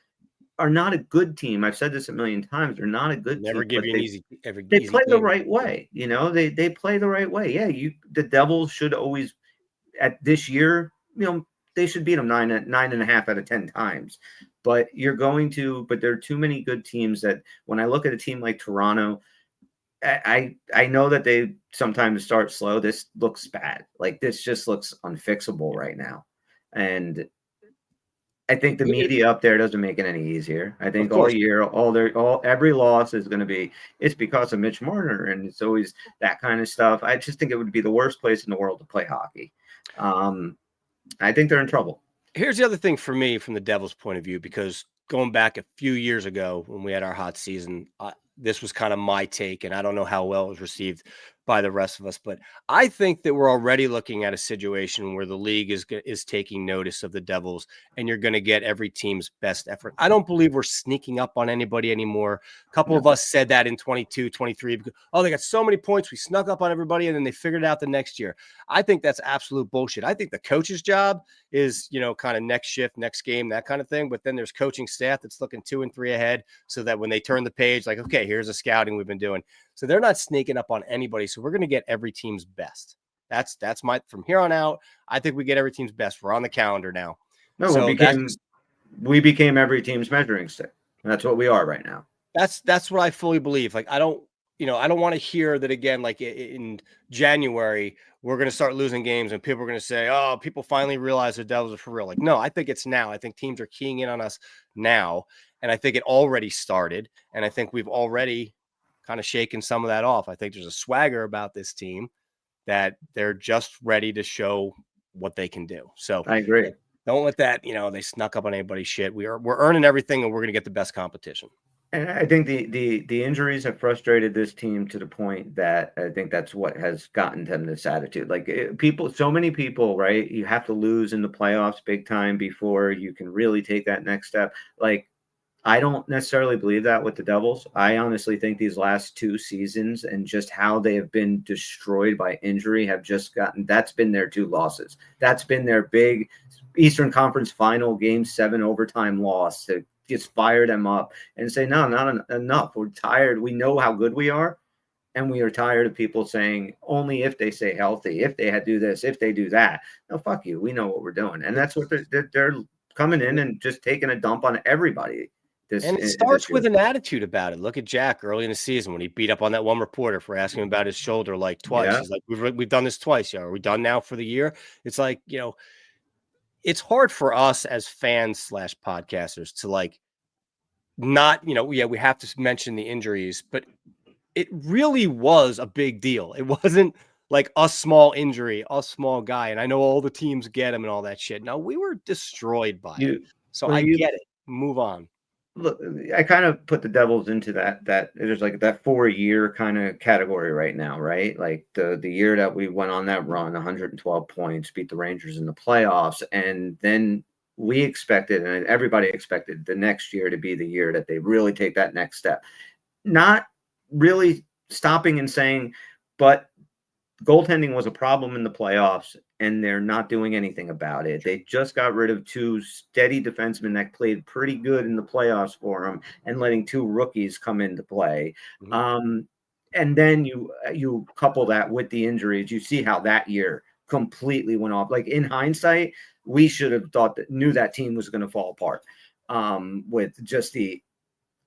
are not a good team. I've said this a million times. They're not a good Never team. Give you an easy. They play the right way. They play the right way. Yeah, the Devils should always, at this year, they should beat them 9.5 out of 10 times. But there are too many good teams that when I look at a team like Toronto, I know that they sometimes start slow. This looks bad. This just looks unfixable right now. And I think the media up there doesn't make it any easier. I think all year, every loss is going to be, it's because of Mitch Marner, and it's always that kind of stuff. I just think it would be the worst place in the world to play hockey. I think they're in trouble. Here's the other thing for me from the Devils' point of view, because going back a few years ago when we had our hot season, this was kind of my take, and I don't know how well it was received by the rest of us, but I think that we're already looking at a situation where the league is taking notice of the Devils, and you're going to get every team's best effort. I don't believe we're sneaking up on anybody anymore. A couple of us said that in 22, 23, because, oh, they got so many points, we snuck up on everybody, and then they figured it out the next year. I think that's absolute bullshit. I think the coach's job is, kind of next shift, next game, that kind of thing. But then there's coaching staff that's looking 2 and 3 ahead, so that when they turn the page, like, okay, here's a scouting we've been doing. So they're not sneaking up on anybody. So we're going to get every team's best. That's my, from here on out, I think we get every team's best. We're on the calendar now. No, so we became every team's measuring stick. That's what we are right now. That's what I fully believe. Like, I don't want to hear that again, like in January, we're going to start losing games and people are going to say, oh, people finally realize the Devils are for real. Like, no, I think it's now. I think teams are keying in on us now. And I think it already started. And I think we've already kind of shaken some of that off. I think there's a swagger about this team that they're just ready to show what they can do. So I agree. Don't let that, they snuck up on anybody's shit. We're earning everything, and we're going to get the best competition. And I think the injuries have frustrated this team to the point that I think that's what has gotten them this attitude. Like, so many people, right? You have to lose in the playoffs big time before you can really take that next step. Like, I don't necessarily believe that with the Devils. I honestly think these last 2 seasons and just how they have been destroyed by injury that's been their 2 losses. That's been their big Eastern Conference final Game 7 overtime loss to just fire them up and say, no, not enough. We're tired. We know how good we are. And we are tired of people saying only if they stay healthy, if they do this, if they do that. No, fuck you. We know what we're doing. And that's what they're coming in and just taking a dump on everybody. And it starts with an attitude about it. Look at Jack early in the season when he beat up on that one reporter for asking him about his shoulder like twice. Yeah. He's like, we've done this twice. Are we done now for the year? It's like, it's hard for us as fans / podcasters to like not, we have to mention the injuries, but it really was a big deal. It wasn't like a small injury, a small guy. And I know all the teams get him and all that shit. No, we were destroyed by it. So I get it. Move on. Look, I kind of put the Devils into that there's like that 4-year kind of category right now, right? Like the year that we went on that run, 112 points, beat the Rangers in the playoffs, and then we expected, and everybody expected, the next year to be the year that they really take that next step. Not really stopping and saying, but goaltending was a problem in the playoffs, and they're not doing anything about it. They just got rid of 2 steady defensemen that played pretty good in the playoffs for them, and letting 2 rookies come into play. Mm-hmm. And then you couple that with the injuries. You see how that year completely went off. Like, in hindsight, we should have knew that team was going to fall apart with just the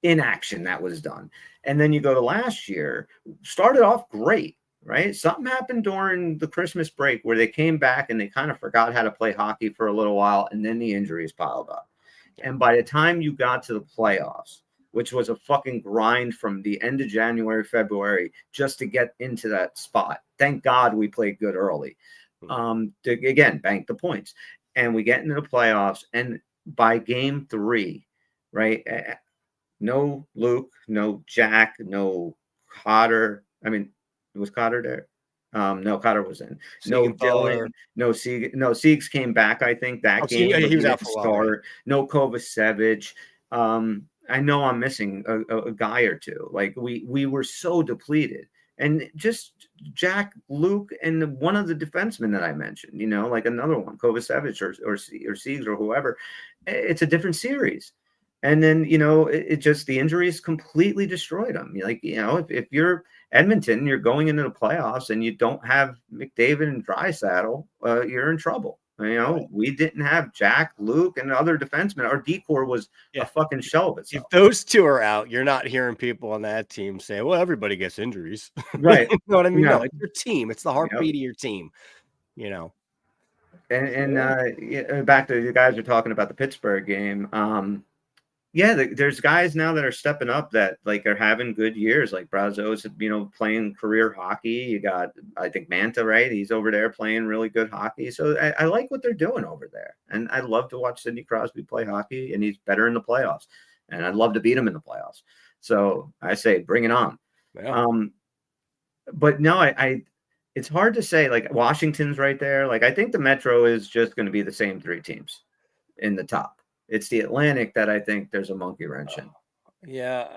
inaction that was done. And then you go to last year, started off great. Right. Something happened during the Christmas break where they came back and they kind of forgot how to play hockey for a little while. And then the injuries piled up. And by the time you got to the playoffs, which was a fucking grind from the end of January, February, just to get into that spot. Thank God we played good early. To again, bank the points. And we get into the playoffs. And by game 3, right? No Luke, no Jack, no Cotter. I mean, was Cotter there? No, Cotter was in. No Dylan, no Sieg. No, Siegs came back, I think, that game. He was out for a while. Right? No Kovacevic. I know I'm missing a guy or two. Like, we were so depleted. And just Jack, Luke, and one of the defensemen that I mentioned, like another one, Kovacevic or Siegs or whoever. It's a different series. And then, it just, the injuries completely destroyed them. Like, if you're Edmonton, you're going into the playoffs and you don't have McDavid and Draisaitl, you're in trouble. Right. We didn't have Jack, Luke, and other defensemen. Our decor was a fucking shell of itself. If those 2 are out, you're not hearing people on that team say, well, everybody gets injuries. Right. You know what I mean? No, it's your team. It's the heartbeat of your team, And back to, you guys are talking about the Pittsburgh game. Yeah, there's guys now that are stepping up that like are having good years. Like Brazo's, playing career hockey. You got, I think, Manta, right? He's over there playing really good hockey. So I like what they're doing over there, and I love to watch Sidney Crosby play hockey, and he's better in the playoffs, and I'd love to beat him in the playoffs. So I say, bring it on. Yeah. But no, it's hard to say. Like Washington's right there. Like I think the Metro is just going to be the same three teams in the top. It's the Atlantic that I think there's a monkey wrench in. Yeah,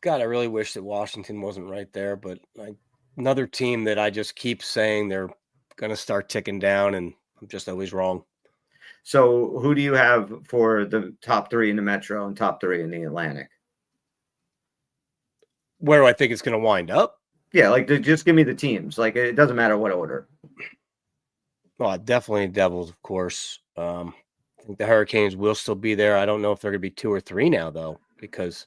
I really wish that Washington wasn't right there, but another team that I just keep saying they're going to start ticking down, and I'm just always wrong. So who do you have for the top three in the Metro and top three in the Atlantic? Where do I think it's going to wind up? Yeah, like just give me the teams. Like it doesn't matter what order. Well, definitely Devils, of course. I think the Hurricanes will still be there. I don't know if they're going to be 2 or 3 now, though, because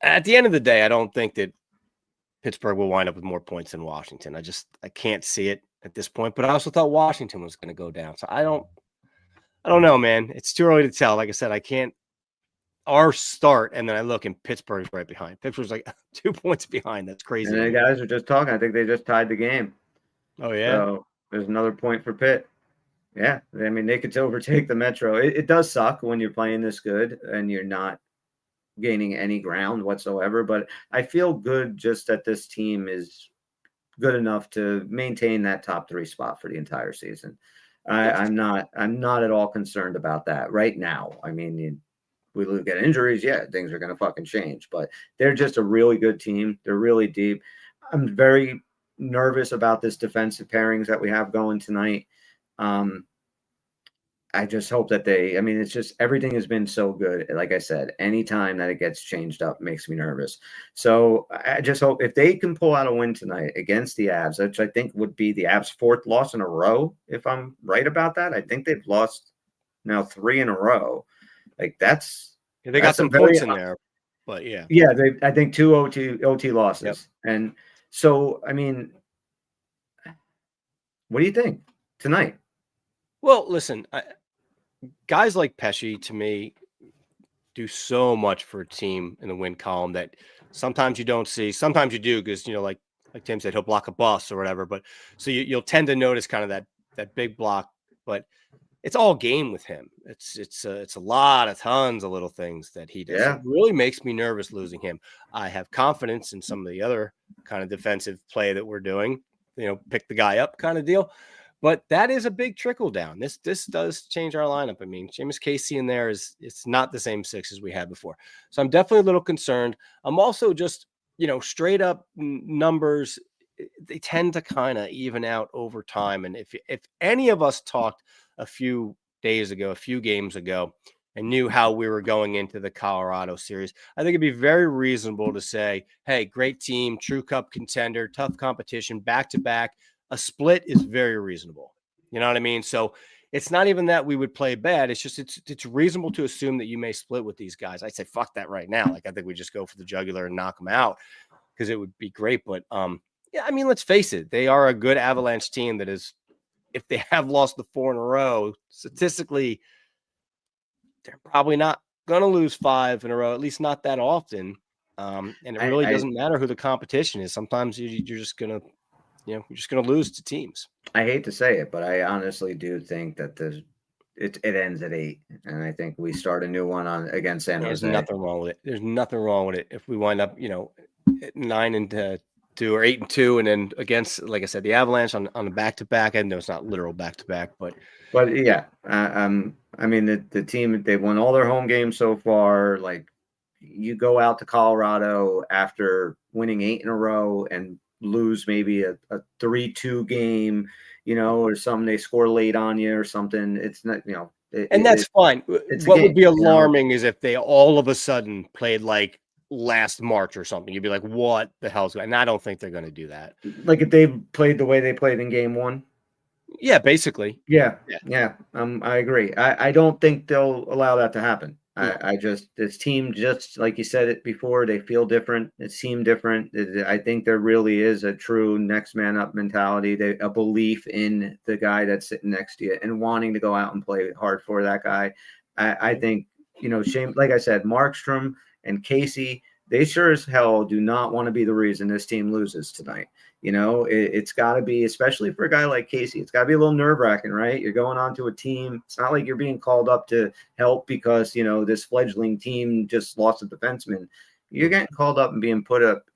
at the end of the day, I don't think that Pittsburgh will wind up with more points than Washington. I can't see it at this point. But I also thought Washington was going to go down. So I don't know, man. It's too early to tell. Like I said, I can't. Our start, and then I look, and Pittsburgh's right behind. Pittsburgh's like 2 points behind. That's crazy. And the guys are just talking. I think they just tied the game. Oh yeah. So there's another point for Pitt. Yeah, I mean they could overtake the Metro. It does suck when you're playing this good and you're not gaining any ground whatsoever. But I feel good just that this team is good enough to maintain that top 3 spot for the entire season. I'm not at all concerned about that right now. I mean, we look at injuries, yeah, things are going to fucking change. But they're just a really good team. They're really deep. I'm very nervous about this defensive pairings that we have going tonight. I just hope that it's just everything has been so good. Like I said, anytime that it gets changed up makes me nervous. So I just hope if they can pull out a win tonight against the Avs, which I think would be the Avs' 4th loss in a row, if I'm right about that. I think they've lost now 3 in a row. Like they got some points in there, but yeah. Yeah, I think 2 OT losses. Yep. And so, I mean, what do you think tonight? Well, listen, guys like Pesci, to me, do so much for a team in the win column that sometimes you don't see. Sometimes you do because, like Tim said, he'll block a bus or whatever. But so you'll tend to notice kind of that big block. But it's all game with him. It's a lot of tons of little things that he does. Yeah. It really makes me nervous losing him. I have confidence in some of the other kind of defensive play that we're doing, pick the guy up kind of deal. But that is a big trickle down. This does change our lineup. I mean, James Casey in there it's not the same 6 as we had before. So I'm definitely a little concerned. I'm also just, straight up numbers, they tend to kind of even out over time. And if any of us talked a few days ago, a few games ago, and knew how we were going into the Colorado series, I think it'd be very reasonable to say, hey, great team, true cup contender, tough competition, back-to-back. A split is very reasonable. You know what I mean? So it's not even that we would play bad. It's just it's reasonable to assume that you may split with these guys. I'd say fuck that right now. Like I think we just go for the jugular and knock them out because it would be great. But yeah, I mean, let's face it. They are a good Avalanche team that is, if they have lost the 4 in a row, statistically, they're probably not going to lose 5 in a row, at least not that often. And it really doesn't matter who the competition is. Sometimes you're just going to, you're just going to lose to teams. I hate to say it, but I honestly do think that it ends at 8, and I think we start a new one against San Jose. There's nothing wrong with it. There's nothing wrong with it. If we wind up, at 9-2 or 8-2, and then against, like I said, the Avalanche on the back-to-back. I know it's not literal back-to-back, but yeah, I mean the team, they've won all their home games so far. Like you go out to Colorado after winning 8 in a row and lose maybe a 3-2 game, or something, they score late on you or something. It's not, and that's fine. What would be alarming is if they all of a sudden played like last March or something. You'd be like, what the hell's going on? And I don't think they're going to do that. Like if they played the way they played in game 1. Yeah, basically. Yeah. I agree. I don't think they'll allow that to happen. This team, just like you said it before, they feel different. It seemed different. I think there really is a true next man up mentality, a belief in the guy that's sitting next to you and wanting to go out and play hard for that guy. I think shame. Like I said, Markstrom and Casey, they sure as hell do not want to be the reason this team loses tonight. It's got to be, especially for a guy like Casey, it's got to be a little nerve-wracking, right? You're going on to a team. It's not like you're being called up to help because, this fledgling team just lost a defenseman. You're getting called up and being put up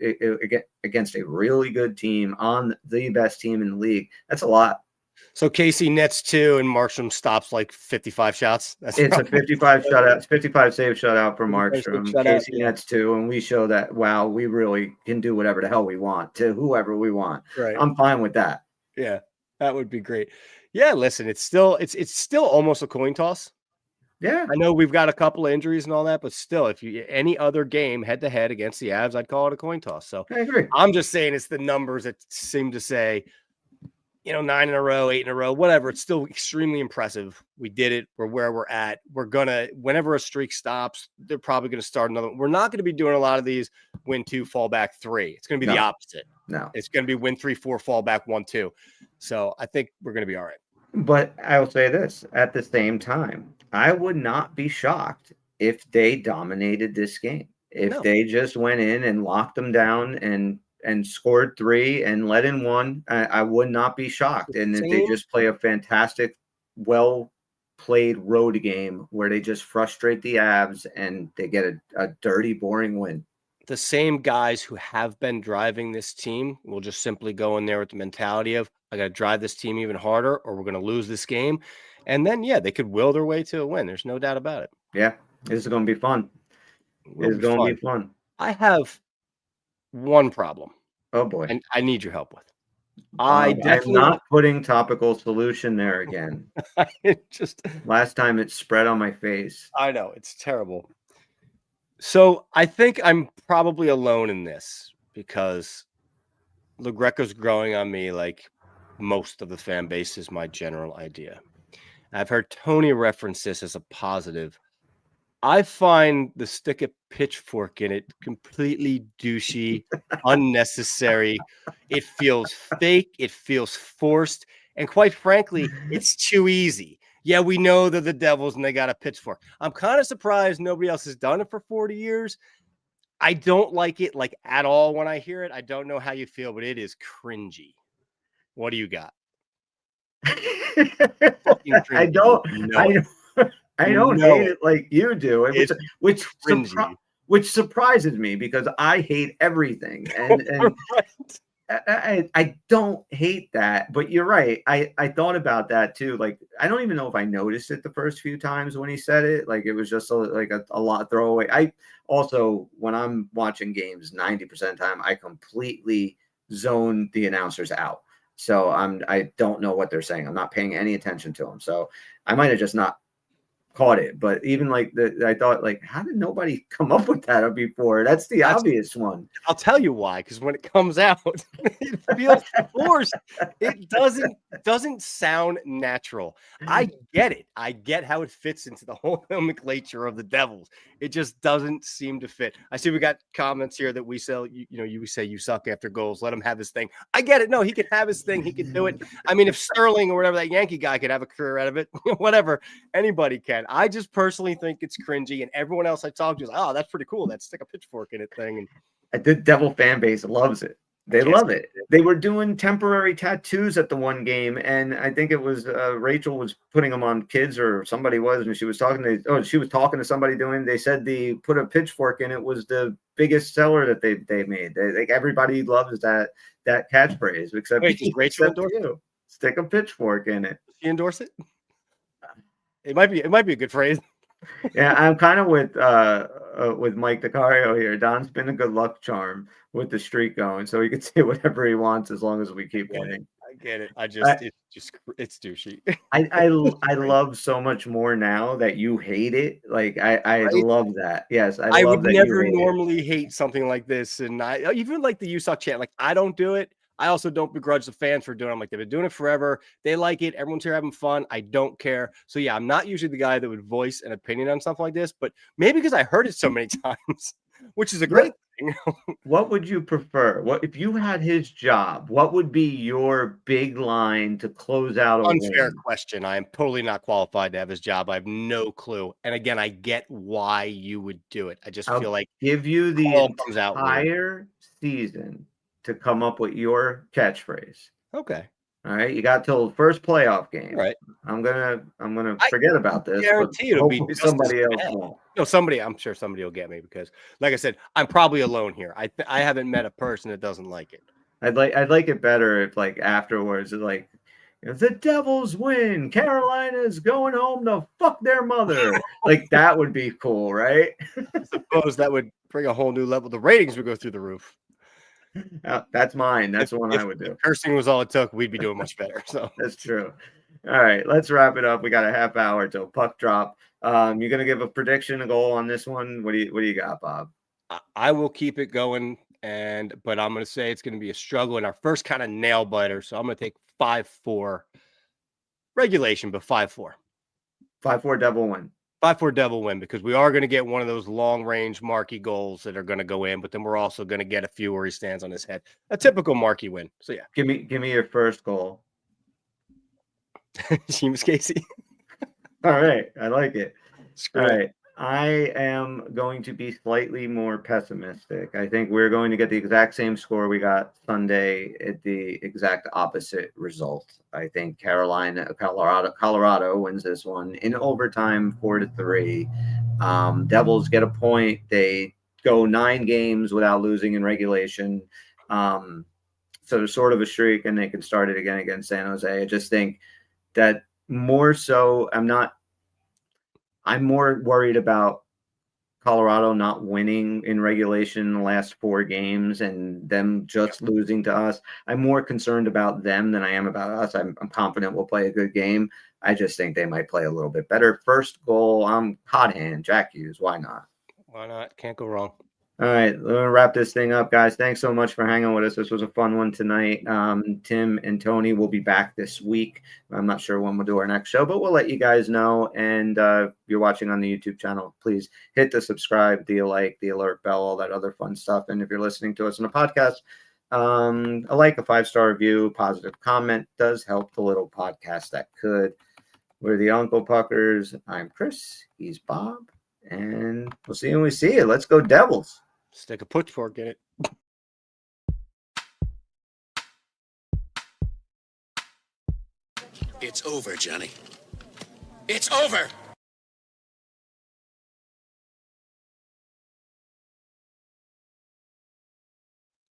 against a really good team on the best team in the league. That's a lot. So Casey nets 2 and Markstrom stops like 55 shots. It's a 55 shutout. It's 55 save shutout for Markstrom. Casey nets 2, and we show that, wow, we really can do whatever the hell we want to whoever we want. Right. I'm fine with that. Yeah, that would be great. Yeah, listen, it's still almost a coin toss. Yeah. I know we've got a couple of injuries and all that, but still, if you any other game head to head against the Avs, I'd call it a coin toss. So I agree. I'm just saying it's the numbers that seem to say, 9 in a row, 8 in a row, whatever. It's still extremely impressive. We did it. We're where we're at. We're whenever a streak stops, they're probably going to start another one. We're not going to be doing a lot of these win 2, fall back 3. It's going to be the opposite. No. It's going to be win 3, 4, fall back 1, 2. So I think we're going to be all right. But I will say this at the same time, I would not be shocked if they dominated this game. If they just went in and locked them down and scored 3 and let in 1, I would not be shocked. And if they just play a fantastic, well-played road game where they just frustrate the Avs and they get a dirty, boring win. The same guys who have been driving this team will just simply go in there with the mentality of, I got to drive this team even harder or we're going to lose this game. And then, they could will their way to a win. There's no doubt about it. Yeah, this is going to be fun. It's going to be fun. I have one problem. Oh, boy. And I need your help with. I'm not putting topical solution there again. Last time it spread on my face. I know. It's terrible. So I think I'm probably alone in this because LaGreca's growing on me like most of the fan base is my general idea. I've heard Tony reference this as a positive. I find the stick a pitchfork in it completely douchey, unnecessary. It feels fake. It feels forced. And quite frankly, it's too easy. Yeah, we know they're the Devils and they got a pitchfork. I'm kind of surprised nobody else has done it for 40 years. I don't like it like at all when I hear it. I don't know how you feel, but it is cringy. What do you got? I don't hate it like you do, which surprises me because I hate everything, and right. I don't hate that. But you're right. I thought about that too. Like I don't even know if I noticed it the first few times when he said it. Like it was just a lot throwaway. I also when I'm watching games, 90% of the time I completely zone the announcers out. So I don't know what they're saying. I'm not paying any attention to them. So I might have just not caught it. But even like I thought, like, how did nobody come up with that before? That's the obvious one. I'll tell you why. Because when it comes out, it feels forced. It doesn't sound natural. I get it. I get how it fits into the whole nomenclature of the Devils. It just doesn't seem to fit. I see we got comments here that we say, you say you suck after goals. Let him have his thing. I get it. No, he can have his thing. He can do it. I mean, if Sterling or whatever, that Yankee guy could have a career out of it, whatever, anybody can. I just personally think it's cringy, and everyone else I talk to is, oh, that's pretty cool. That stick a pitchfork in it thing. And the Devil fan base loves it. They love it. They were doing temporary tattoos at the one game, and I think it was Rachel was putting them on kids, or somebody was, and she was talking to somebody doing. They said the put a pitchfork in it was the biggest seller that they made. Like everybody loves that catchphrase. Except does Rachel endorse it? Stick a pitchfork in it. Does she endorse it? It might be a good phrase. Yeah, I'm kind of with Mike DiCario here. Don's been a good luck charm with the streak going, so he can say whatever he wants as long as we keep winning. I get it. It's douchey. I love so much more now that you hate it. Like I love that. Yes, I love would that never normally hate something like this, and I even like the "you suck" chant. Like I don't do it. I also don't begrudge the fans for doing it. I'm like, they've been doing it forever. They like it. Everyone's here having fun. I don't care. So yeah, I'm not usually the guy that would voice an opinion on something like this, but maybe because I heard it so many times, which is a great thing. What would you prefer? What if you had his job? What would be your big line to close out a Unfair win? question. I am totally not qualified to have his job. I have no clue. And again, I get why you would do it. I just feel I'll like give you the call comes out weird. entire season to come up with your catchphrase. Okay. All right, you got till the first playoff game. All right. I'm gonna I forget about this, but guarantee it'll be hopefully just as somebody else bad. won't. No, I'm sure somebody will get me because, like I said, I'm probably alone here. I haven't met a person that doesn't like it. I'd like it better if like afterwards, it's like if the Devils win, Carolina's going home to fuck their mother. Like that would be cool, right? I suppose that would bring a whole new level. The ratings would go through the roof. That's mine. That's the one I would do. If cursing was all it took, we'd be doing much better. So That's true. All right, let's wrap it up. We got a half hour till puck drop. You're gonna give a prediction, a goal on this one. What do you got, Bob? I will keep it going, but I'm going to say it's going to be a struggle in our first kind of nail biter. So I'm going to take 5-4 regulation, but 5-4. 5-4 Devil win. 5-4 Devil win because we are going to get one of those long range Marky goals that are going to go in, but then we're also going to get a few where he stands on his head. A typical Marky win. So yeah, Give me your first goal. Seamus Casey. All right, I like it. Screw All it. right, I am going to be slightly more pessimistic. I think we're going to get the exact same score we got Sunday at the exact opposite result. I think Colorado wins this one in overtime, 4-3. Devils get a point. They go 9 games without losing in regulation. So there's sort of a streak, and they can start it again against San Jose. I just think that more so, I'm more worried about Colorado not winning in regulation in the last 4 games and them just losing to us. I'm more concerned about them than I am about us. I'm confident we'll play a good game. I just think they might play a little bit better. First goal, hot hand, Jack Hughes. Why not? Why not? Can't go wrong. All right, let me wrap this thing up, guys. Thanks so much for hanging with us. This was a fun one tonight. Tim and Tony will be back this week. I'm not sure when we'll do our next show, but we'll let you guys know. And if you're watching on the YouTube channel, please hit the subscribe, the like, the alert bell, all that other fun stuff. And if you're listening to us on a podcast, a like, a 5-star review, positive comment does help the little podcast that could. We're the Uncle Puckers. I'm Chris. He's Bob. And we'll see you when we see you. Let's go Devils. Stick a pitchfork in it. It's over, Johnny. It's over!